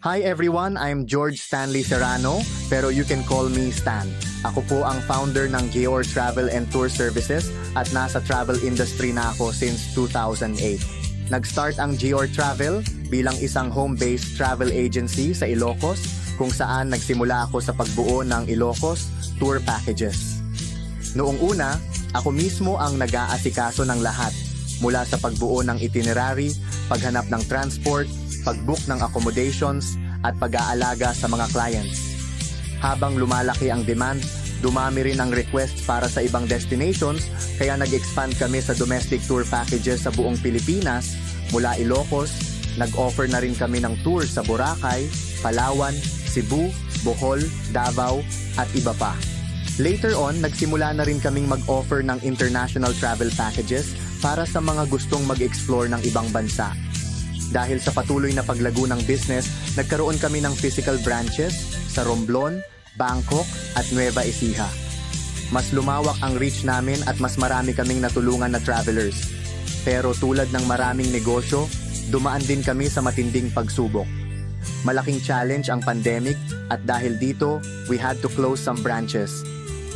Hi everyone, I'm George Stanley Serrano, pero you can call me Stan. Ako po ang founder ng Geor Travel and Tour Services at nasa travel industry na ako since 2008. Nag-start ang Geor Travel bilang isang home-based travel agency sa Ilocos kung saan nagsimula ako sa pagbuo ng Ilocos Tour Packages. Noong una, ako mismo ang nag-aasikaso ng lahat mula sa pagbuo ng itinerary, paghanap ng transport, pag-book ng accommodations at pag-aalaga sa mga clients. Habang lumalaki ang demand, dumami rin ang requests para sa ibang destinations kaya nag-expand kami sa domestic tour packages sa buong Pilipinas. Mula Ilocos, nag-offer na rin kami ng tour sa Boracay, Palawan, Cebu, Bohol, Davao at iba pa. Later on, nagsimula na rin kaming mag-offer ng international travel packages para sa mga gustong mag-explore ng ibang bansa. Dahil sa patuloy na paglago ng business, nagkaroon kami ng physical branches sa Romblon, Bangkok at Nueva Ecija. Mas lumawak ang reach namin at mas marami kaming natulungan na travelers. Pero tulad ng maraming negosyo, dumaan din kami sa matinding pagsubok. Malaking challenge ang pandemic at dahil dito, we had to close some branches.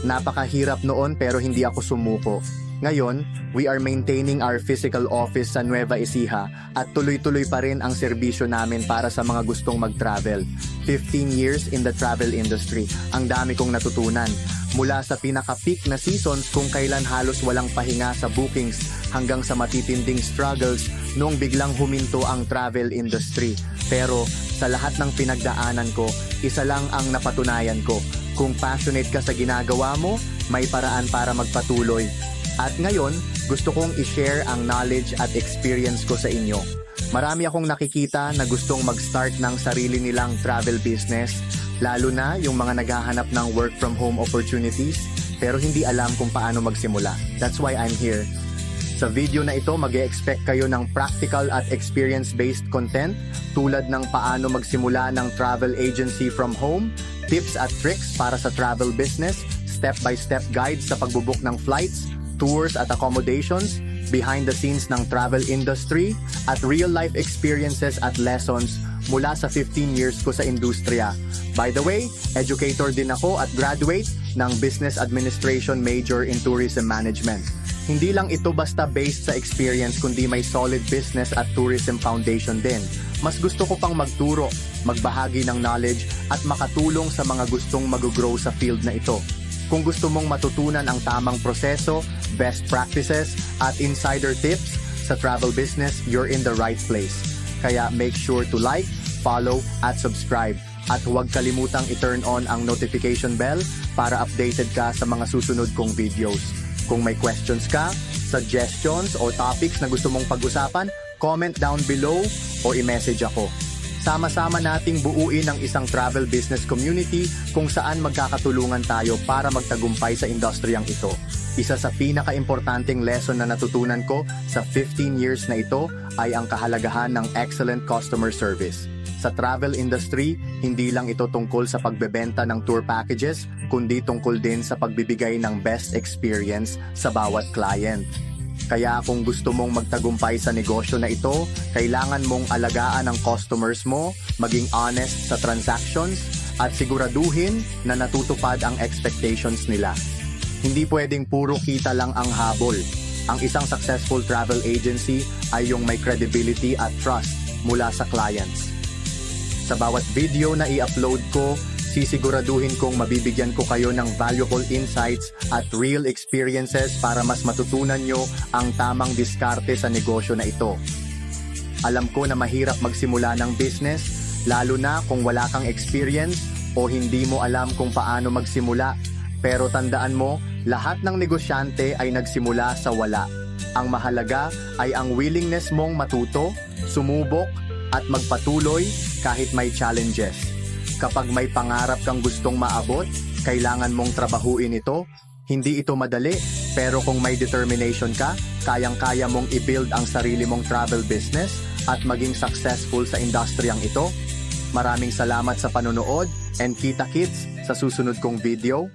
Napakahirap noon pero hindi ako sumuko. Ngayon, we are maintaining our physical office sa Nueva Ecija at tuloy-tuloy pa rin ang serbisyo namin para sa mga gustong mag-travel. 15 years in the travel industry, ang dami kong natutunan. Mula sa pinaka-peak na seasons kung kailan halos walang pahinga sa bookings hanggang sa matitinding struggles noong biglang huminto ang travel industry. Pero sa lahat ng pinagdaanan ko, isa lang ang napatunayan ko. Kung passionate ka sa ginagawa mo, may paraan para magpatuloy. At ngayon, gusto kong i-share ang knowledge at experience ko sa inyo. Marami akong nakikita na gustong mag-start ng sarili nilang travel business, lalo na yung mga naghahanap ng work from home opportunities, pero hindi alam kung paano magsimula. That's why I'm here. Sa video na ito, mag-e-expect kayo ng practical at experience-based content tulad ng paano magsimula ng travel agency from home, tips at tricks para sa travel business, step-by-step guides sa pagbubuk ng flights, tours at accommodations, behind the scenes ng travel industry, at real-life experiences at lessons mula sa 15 years ko sa industriya. By the way, educator din ako at graduate ng Business Administration major in Tourism Management. Hindi lang ito basta based sa experience kundi may solid business at tourism foundation din. Mas gusto ko pang magturo, magbahagi ng knowledge at makatulong sa mga gustong mag-grow sa field na ito. Kung gusto mong matutunan ang tamang proseso, best practices, at insider tips sa travel business, you're in the right place. Kaya make sure to like, follow, at subscribe. At huwag kalimutang i-turn on ang notification bell para updated ka sa mga susunod kong videos. Kung may questions ka, suggestions, o topics na gusto mong pag-usapan, comment down below o i-message ako. Sama-sama nating buuin ang isang travel business community kung saan magkakatulungan tayo para magtagumpay sa industriyang ito. Isa sa pinaka-importanting lesson na natutunan ko sa 15 years na ito ay ang kahalagahan ng excellent customer service. Sa travel industry, hindi lang ito tungkol sa pagbebenta ng tour packages, kundi tungkol din sa pagbibigay ng best experience sa bawat client. Kaya kung gusto mong magtagumpay sa negosyo na ito, kailangan mong alagaan ang customers mo, maging honest sa transactions, at siguraduhin na natutupad ang expectations nila. Hindi pwedeng puro kita lang ang habol. Ang isang successful travel agency ay yung may credibility at trust mula sa clients. Sa bawat video na i-upload ko, sisiguraduhin kong mabibigyan ko kayo ng valuable insights at real experiences para mas matutunan nyo ang tamang diskarte sa negosyo na ito. Alam ko na mahirap magsimula ng business, lalo na kung wala kang experience o hindi mo alam kung paano magsimula. Pero tandaan mo, lahat ng negosyante ay nagsimula sa wala. Ang mahalaga ay ang willingness mong matuto, sumubok, at magpatuloy kahit may challenges. Kapag may pangarap kang gustong maabot, kailangan mong trabahuin ito. Hindi ito madali, pero kung may determination ka, kayang-kaya mong i-build ang sarili mong travel business at maging successful sa industriyang ito. Maraming salamat sa panonood and kita-kits sa susunod kong video.